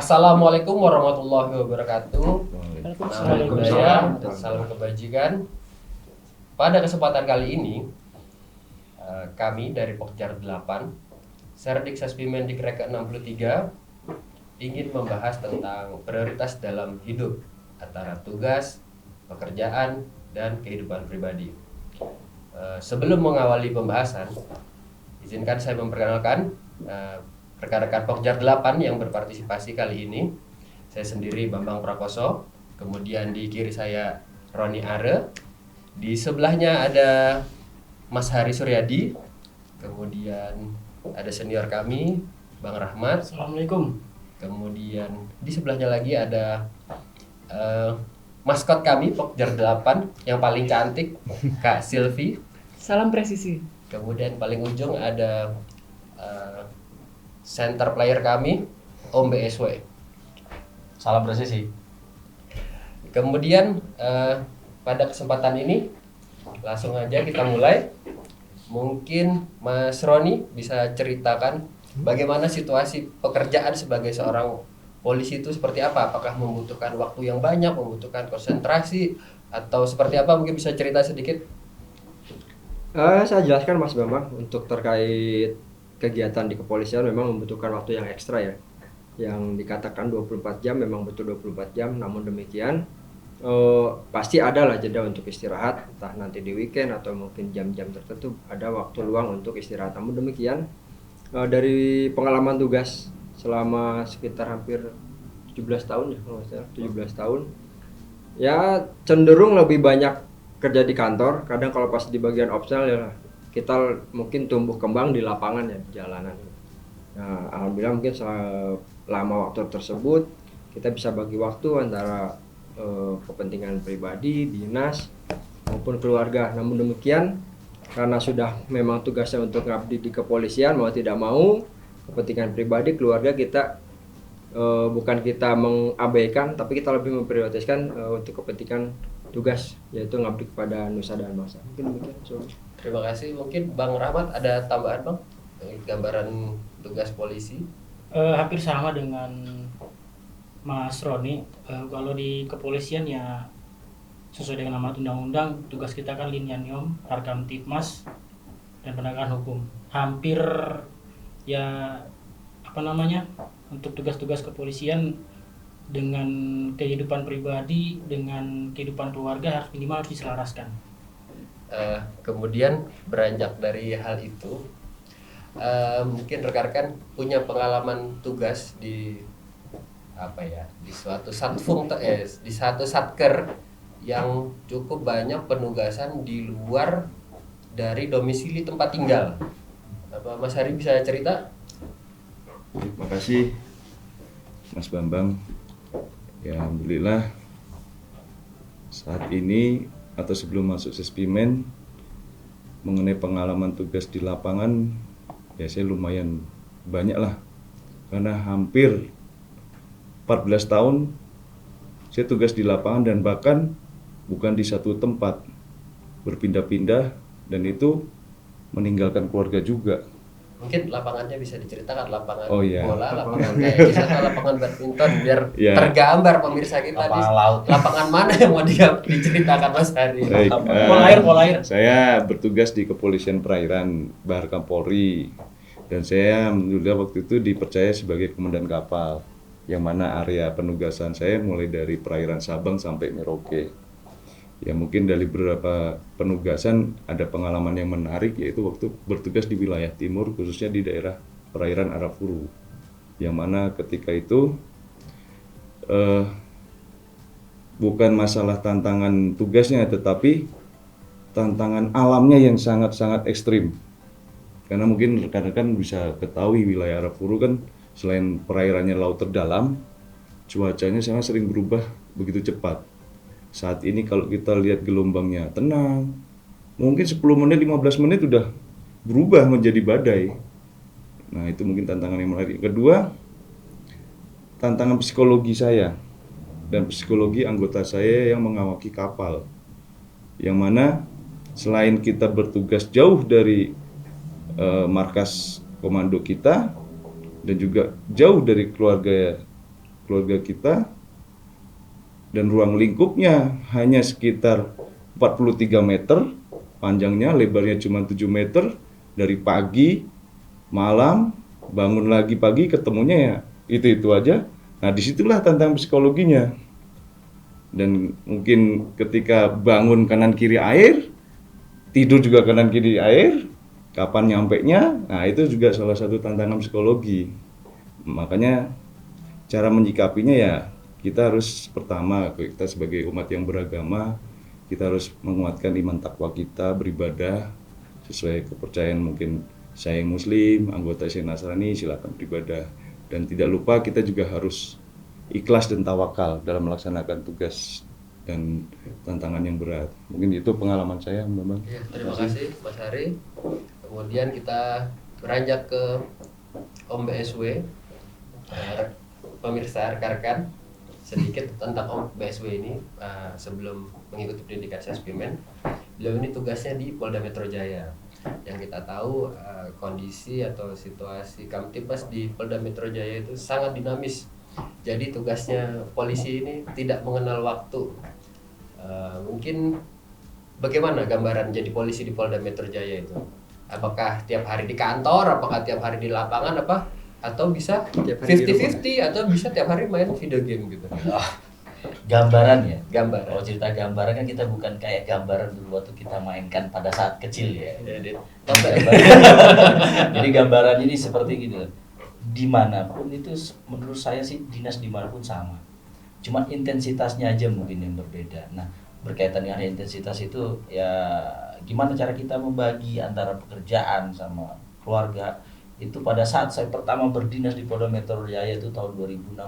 Assalamualaikum warahmatullahi wabarakatuh. Waalaikumsalam. Salam kebajikan. Pada kesempatan kali ini, kami dari Pokjar 8, Serdik Saspimendiktek ke-63 ingin membahas tentang prioritas dalam hidup antara tugas, pekerjaan, dan kehidupan pribadi. Sebelum mengawali pembahasan, izinkan saya memperkenalkan rekan-rekan Pokjar 8 yang berpartisipasi kali ini. Saya sendiri Bambang Prakoso, kemudian di kiri saya Roni Are, di sebelahnya ada Mas Hari Suryadi, kemudian ada senior kami Bang Rahmat. Assalamualaikum. Kemudian di sebelahnya lagi ada maskot kami Pokjar 8 yang paling cantik, Kak Silvi. Salam presisi. Kemudian paling ujung ada center player kami, Om BSW. Salam presisi. Kemudian pada kesempatan ini langsung aja kita mulai. Mungkin Mas Roni bisa ceritakan bagaimana situasi pekerjaan sebagai seorang polisi itu seperti apa? Apakah membutuhkan waktu yang banyak, membutuhkan konsentrasi, atau seperti apa? Mungkin bisa cerita sedikit. Saya jelaskan Mas Bambang, untuk terkait kegiatan di kepolisian memang membutuhkan waktu yang ekstra ya. Yang dikatakan 24 jam memang betul 24 jam, namun demikian pasti ada lah jeda untuk istirahat, entah nanti di weekend atau mungkin jam-jam tertentu ada waktu luang untuk istirahat. Namun demikian dari pengalaman tugas selama sekitar hampir 17 tahun ya, kalau saya 17 tahun ya, cenderung lebih banyak kerja di kantor. Kadang kalau pas di bagian opsional ya kita mungkin tumbuh kembang di lapangan ya, di jalanan. Nah, alhamdulillah mungkin selama waktu tersebut kita bisa bagi waktu antara kepentingan pribadi, dinas maupun keluarga. Namun demikian, karena sudah memang tugasnya untuk ngabdi di kepolisian, mau tidak mau kepentingan pribadi, keluarga kita bukan kita mengabaikan, tapi kita lebih memprioritaskan untuk kepentingan tugas, yaitu ngabdi kepada nusa dan bangsa. Mungkin demikian. Terima kasih. Mungkin Bang Rahmat ada tambahan Bang? Gambaran tugas polisi. Hampir sama dengan Mas Roni. Kalau di kepolisian ya sesuai dengan amanat undang-undang, tugas kita kan Linyaniyom, Harkamtipmas, dan penegakan hukum. Hampir ya untuk tugas-tugas kepolisian dengan kehidupan pribadi, dengan kehidupan keluarga harus minimal harus diselaraskan. Kemudian beranjak dari hal itu, mungkin rekan-rekan punya pengalaman tugas di di suatu di satu satker yang cukup banyak penugasan di luar dari domisili tempat tinggal. Apa Mas Hari bisa cerita? Terima kasih Mas Bambang. Ya, alhamdulillah saat ini atau sebelum masuk Sespimen, mengenai pengalaman tugas di lapangan ya saya lumayan banyak lah, karena hampir 14 tahun saya tugas di lapangan dan bahkan bukan di satu tempat, berpindah-pindah, dan itu meninggalkan keluarga juga. Mungkin lapangannya bisa diceritakan, lapangan iya. bola, lapangan tenis, atau lapangan badminton, biar tergambar pemirsa kita di lapangan mana yang mau diceritakan Mas Hari. Baik, Pola air. Saya bertugas di Kepolisian Perairan Bahar Kampolri, dan saya alhamdulillah waktu itu dipercaya sebagai komandan kapal, yang mana area penugasan saya mulai dari perairan Sabang sampai Merauke. Ya mungkin dari beberapa penugasan ada pengalaman yang menarik, yaitu waktu bertugas di wilayah timur, khususnya di daerah perairan Arafuru, yang mana ketika itu bukan masalah tantangan tugasnya, tetapi tantangan alamnya yang sangat-sangat ekstrim. Karena mungkin rekan-rekan bisa ketahui wilayah Arafuru kan selain perairannya laut terdalam, cuacanya sangat sering berubah begitu cepat. Saat ini kalau kita lihat gelombangnya tenang, mungkin 10 menit, 15 menit udah berubah menjadi badai. Nah itu mungkin tantangan yang menarik. Kedua, tantangan psikologi saya dan psikologi anggota saya yang mengawaki kapal. Yang mana selain kita bertugas jauh dari markas komando kita, dan juga jauh dari keluarga keluarga kita, dan ruang lingkupnya hanya sekitar 43 meter, panjangnya, lebarnya cuma 7 meter, dari pagi, malam, bangun lagi pagi, ketemunya ya itu aja. Nah disitulah tantangan psikologinya. Dan mungkin ketika bangun kanan kiri air, tidur juga kanan kiri air, kapan nyampenya, nah itu juga salah satu tantangan psikologi. Makanya cara menyikapinya ya kita harus, pertama, kita sebagai umat yang beragama, kita harus menguatkan iman takwa kita, beribadah sesuai kepercayaan. Mungkin saya yang muslim, anggota saya Nasrani, silakan beribadah. Dan tidak lupa kita juga harus ikhlas dan tawakal dalam melaksanakan tugas dan tantangan yang berat. Mungkin itu pengalaman saya, Mbak. Ya, terima kasih Mas Hari. Kemudian kita beranjak ke Om BSW. Pemirsa rekan-rekan, sedikit tentang Om BSW ini. Sebelum mengikuti pendidikan Sespimen, beliau ini tugasnya di Polda Metro Jaya. Yang kita tahu kondisi atau situasi Kamtibmas di Polda Metro Jaya itu sangat dinamis. Jadi tugasnya polisi ini tidak mengenal waktu. Mungkin bagaimana gambaran jadi polisi di Polda Metro Jaya itu? Apakah tiap hari di kantor, apakah tiap hari di lapangan, atau bisa 50-50, atau bisa tiap hari main video game gitu? Gambaran ya. Gambaran. Kalau cerita gambaran kan kita bukan kayak gambaran dulu waktu kita mainkan pada saat kecil ya. Jadi gambaran ini seperti gitu. Dimanapun itu menurut saya sih dinas dimanapun sama. Cuma intensitasnya aja mungkin yang berbeda. Nah berkaitan dengan intensitas itu ya gimana cara kita membagi antara pekerjaan sama keluarga. Itu pada saat saya pertama berdinas di Polda Metro Jaya itu tahun 2016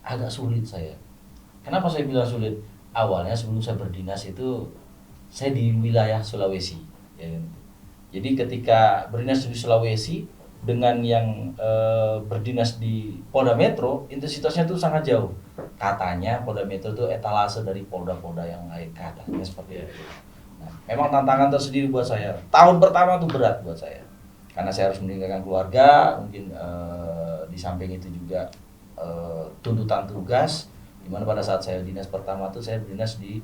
agak sulit saya. Kenapa saya bilang sulit? Awalnya sebelum saya berdinas itu saya di wilayah Sulawesi. Ya. Jadi ketika berdinas di Sulawesi dengan yang berdinas di Polda Metro, intensitasnya itu sangat jauh. Katanya Polda Metro itu etalase dari polda-polda yang lain, katanya seperti itu. Nah, memang tantangan tersendiri buat saya. Tahun pertama itu berat buat saya. Karena saya harus meninggalkan keluarga, mungkin di samping itu juga tuntutan tugas, dimana pada saat saya dinas pertama itu saya berdinas di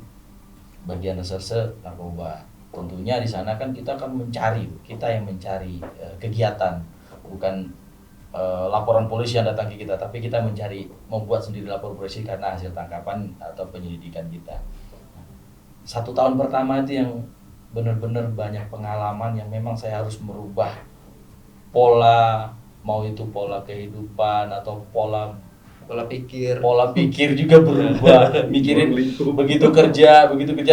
bagian reserse narkoba. Tentunya di sana kan kita yang mencari kegiatan, bukan laporan polisi yang datang ke kita, tapi kita membuat sendiri lapor polisi karena hasil tangkapan atau penyelidikan kita. 1 tahun pertama itu yang benar-benar banyak pengalaman yang memang saya harus merubah pola, mau itu pola kehidupan atau pola pikir juga berubah. Mikirin begitu kerja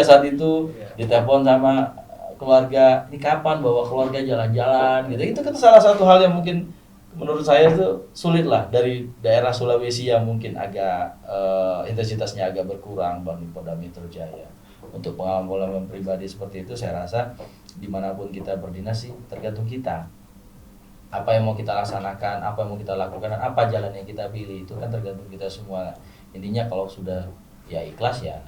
saat itu ditelepon sama keluarga, ini kapan bawa keluarga jalan-jalan gitu. Itu kan salah satu hal yang mungkin menurut saya itu sulit lah dari daerah Sulawesi yang mungkin agak intensitasnya agak berkurang bagi Polda Metro Jaya. Untuk pengalaman pribadi seperti itu saya rasa dimanapun kita berdinas sih tergantung kita. Apa yang mau kita laksanakan, apa yang mau kita lakukan, dan apa jalan yang kita pilih itu kan tergantung kita semua. Intinya kalau sudah ya ikhlas ya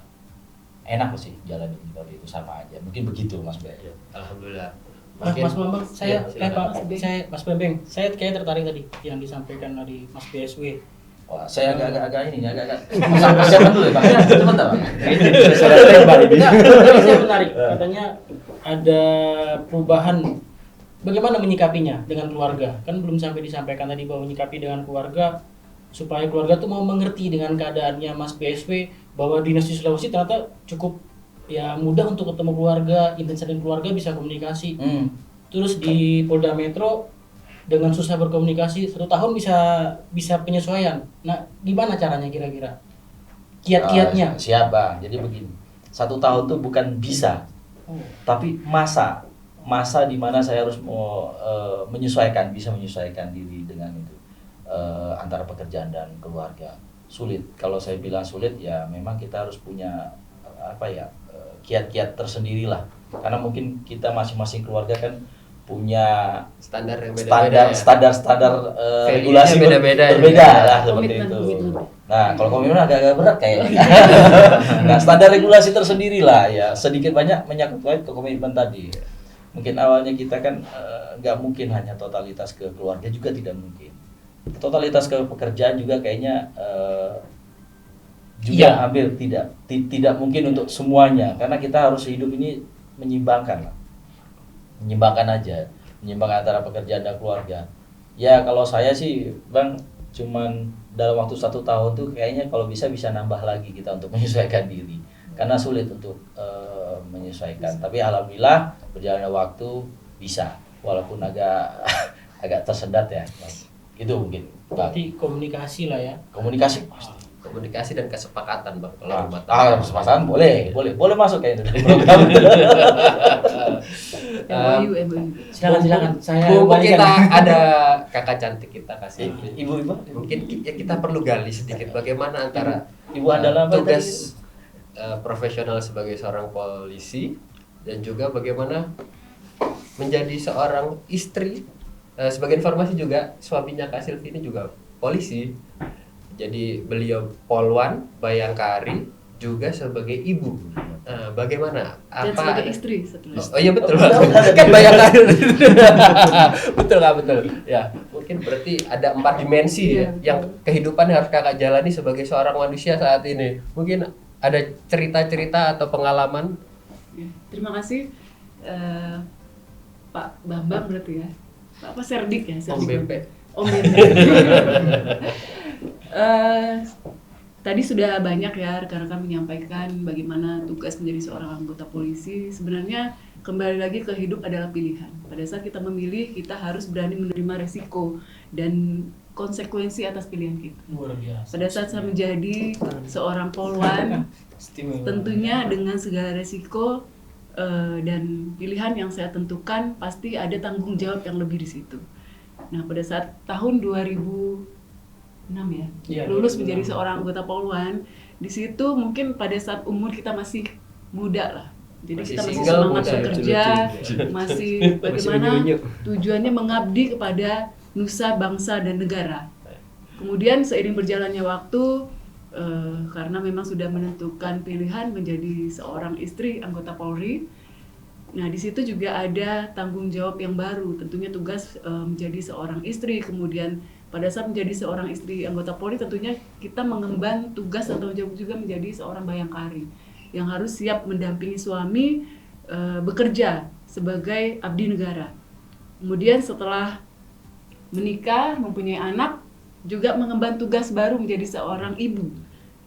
enak sih jalan seperti itu, sama aja. Mungkin begitu Mas Bey. Alhamdulillah. Mas Bambang, Ya, Mas Bambang, saya kayak tertarik tadi yang disampaikan dari Mas BSW. Wah, saya agak persiapan dulu ya Bang. Sebentar Bang. Saya menarik. Katanya ada perubahan. Bagaimana menyikapinya dengan keluarga? Kan belum sampai disampaikan tadi bahwa menyikapi dengan keluarga supaya keluarga tuh mau mengerti dengan keadaannya Mas BSW bahwa dinas di Sulawesi ternyata cukup ya mudah untuk ketemu keluarga, intensitas dengan keluarga bisa komunikasi. Terus di Polda Metro dengan susah berkomunikasi 1 tahun bisa penyesuaian. Nah, gimana caranya kira-kira? Kiat-kiatnya. Siap Bang. Jadi begini. 1 tahun tuh bukan bisa. Tapi masa di mana saya harus bisa menyesuaikan diri dengan itu antara pekerjaan dan keluarga. Sulit. Kalau saya bilang sulit ya memang kita harus punya kiat-kiat tersendiri lah. Karena mungkin kita masing-masing keluarga kan punya standar yang beda-beda, standar regulasi berbeda lah seperti itu. Nah, kalau komitmen agak berat kayaknya. Nah, standar regulasi tersendiri lah ya, sedikit banyak menyangkut ke komitmen tadi. Mungkin awalnya kita kan nggak mungkin hanya totalitas ke keluarga juga tidak mungkin. totalitas ke pekerjaan juga kayaknya juga Iya. hampir tidak mungkin untuk semuanya, karena kita harus hidup ini menyimbangkan aja, menyimbangkan antara pekerjaan dan keluarga. Ya kalau saya sih Bang, cuman dalam waktu 1 tahun tuh kayaknya kalau bisa nambah lagi kita untuk menyesuaikan diri, karena sulit untuk menyesuaikan. Tapi alhamdulillah berjalannya waktu bisa, walaupun agak agak tersendat ya Mas. Itu mungkin Bang. Berarti komunikasi lah ya. Komunikasi pasti. Komunikasi dan kesepakatan Bang kalau rumah tangga. Kesepakatan boleh masuk kayaknya di program. MOU. Silakan saya Mumpung kembalikan. kita ada kakak cantik kita kasih. Ibu. Mungkin kita perlu gali sedikit bagaimana antara Ibu adalah apa tugas profesional sebagai seorang polisi dan juga bagaimana menjadi seorang istri. Sebagai informasi juga suaminya Kak Silvi ini juga polisi. Jadi beliau Polwan Bayangkari juga sebagai ibu. Bagaimana? Dan sebagai istri setelah. Oh iya betul kan Bayangkari. Betul nggak betul? Ya mungkin berarti ada 4 dimensi Iya, yang kehidupan harus kakak jalani sebagai seorang manusia saat ini. Mungkin ada cerita-cerita atau pengalaman. Ya, terima kasih Pak Bambang berarti ya. Pak apa Serdik ya? Om Serdik. BP. Om BP. Tadi sudah banyak ya rekan-rekan menyampaikan bagaimana tugas menjadi seorang anggota polisi. Sebenarnya kembali lagi ke hidup adalah pilihan. Pada saat kita memilih, kita harus berani menerima resiko dan konsekuensi atas pilihan kita. Luar biasa. Pada saat saya menjadi seorang polwan, Istimewa. tentunya dengan segala resiko dan pilihan yang saya tentukan, pasti ada tanggung jawab yang lebih di situ. Nah, pada saat tahun 2006 ya, Iya, lulus 2006. menjadi seorang anggota polwan, di situ mungkin pada saat umur kita masih muda lah. Jadi Masih kita masih single, semangat muda, bekerja, masih bagaimana unyu-unyu. tujuannya mengabdi kepada nusa, bangsa, dan negara. Kemudian seiring berjalannya waktu, karena memang sudah menentukan pilihan menjadi seorang istri anggota Polri. Nah, di situ juga ada tanggung jawab yang baru, tentunya tugas menjadi seorang istri. Kemudian pada saat menjadi seorang istri anggota Polri, tentunya kita mengemban tugas atau tanggung jawab juga menjadi seorang bayangkari yang harus siap mendampingi suami bekerja sebagai abdi negara. Kemudian setelah menikah, mempunyai anak, juga mengemban tugas baru menjadi seorang ibu.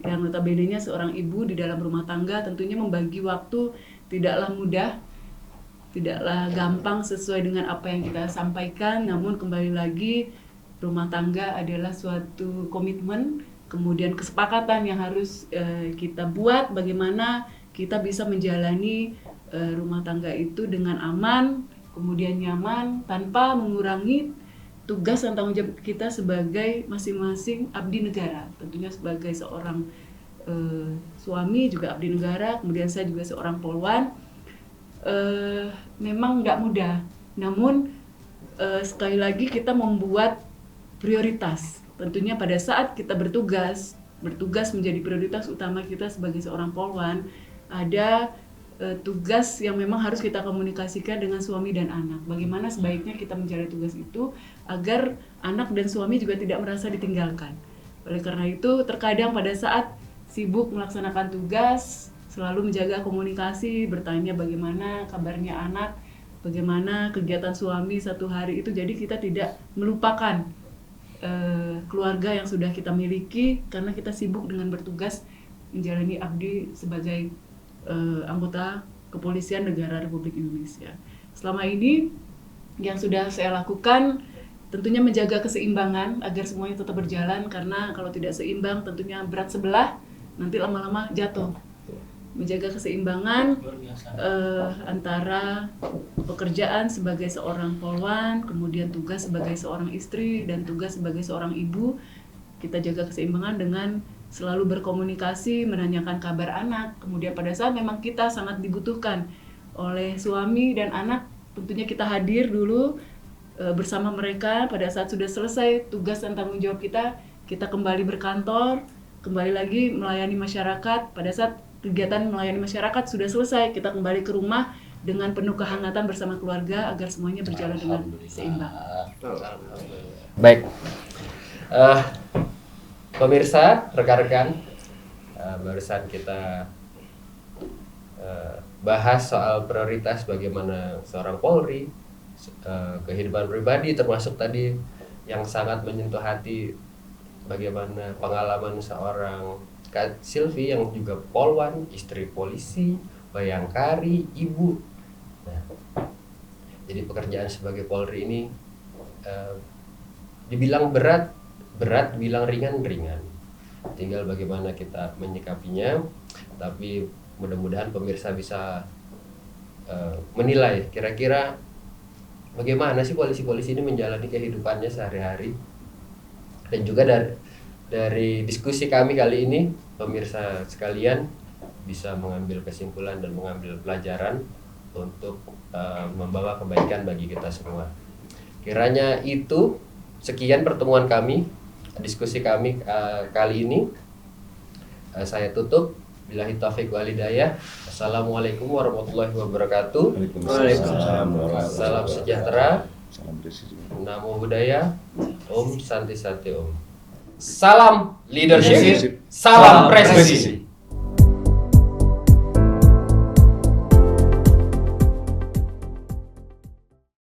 Yang notabene-nya seorang ibu di dalam rumah tangga tentunya membagi waktu tidaklah mudah, tidaklah gampang sesuai dengan apa yang kita sampaikan, namun kembali lagi rumah tangga adalah suatu komitmen, kemudian kesepakatan yang harus kita buat bagaimana kita bisa menjalani rumah tangga itu dengan aman, kemudian nyaman, tanpa mengurangi tugas dan tanggung jawab kita sebagai masing-masing abdi negara. Tentunya sebagai seorang suami juga abdi negara, kemudian saya juga seorang polwan. Memang nggak mudah, namun sekali lagi kita membuat prioritas. Tentunya pada saat kita bertugas menjadi prioritas utama kita sebagai seorang polwan, ada tugas yang memang harus kita komunikasikan dengan suami dan anak. Bagaimana sebaiknya kita menjalani tugas itu agar anak dan suami juga tidak merasa ditinggalkan. Oleh karena itu, terkadang pada saat sibuk melaksanakan tugas, selalu menjaga komunikasi, bertanya bagaimana kabarnya anak, bagaimana kegiatan suami satu hari itu. Jadi kita tidak melupakan keluarga yang sudah kita miliki karena kita sibuk dengan bertugas menjalani abdi sebagai anggota Kepolisian Negara Republik Indonesia. Selama ini yang sudah saya lakukan tentunya menjaga keseimbangan agar semuanya tetap berjalan, karena kalau tidak seimbang tentunya berat sebelah, nanti lama-lama jatuh. Menjaga keseimbangan Luar biasa. antara pekerjaan sebagai seorang polwan, kemudian tugas sebagai seorang istri, dan tugas sebagai seorang ibu. Kita jaga keseimbangan dengan selalu berkomunikasi, menanyakan kabar anak. Kemudian pada saat memang kita sangat dibutuhkan oleh suami dan anak, tentunya kita hadir dulu bersama mereka. Pada saat sudah selesai tugas dan tanggung jawab kita kembali berkantor, kembali lagi melayani masyarakat. Pada saat kegiatan melayani masyarakat sudah selesai, kita kembali ke rumah dengan penuh kehangatan bersama keluarga agar semuanya berjalan dengan seimbang. Baik. Eh, Pemirsa, rekan-rekan, barusan kita bahas soal prioritas bagaimana seorang Polri, kehidupan pribadi, termasuk tadi yang sangat menyentuh hati bagaimana pengalaman seorang Kak Silvi yang juga polwan, istri polisi, bayangkari, ibu. Nah, jadi pekerjaan sebagai Polri ini dibilang berat, bilang ringan. Tinggal bagaimana kita menyikapinya. Tapi mudah-mudahan pemirsa bisa menilai kira-kira bagaimana sih polisi-polisi ini menjalani kehidupannya sehari-hari. Dan juga dari diskusi kami kali ini, pemirsa sekalian bisa mengambil kesimpulan dan mengambil pelajaran untuk membawa kebaikan bagi kita semua. Kiranya itu sekian pertemuan kami, diskusi kami kali ini. Saya tutup. Billahi taufiq wal hidayah. Assalamualaikum warahmatullahi wabarakatuh. Waalaikumsalam. Salam sejahtera. Salam presisi. Namo Buddhaya. Om Santi Santi Om. Salam leadership. Salam presisi.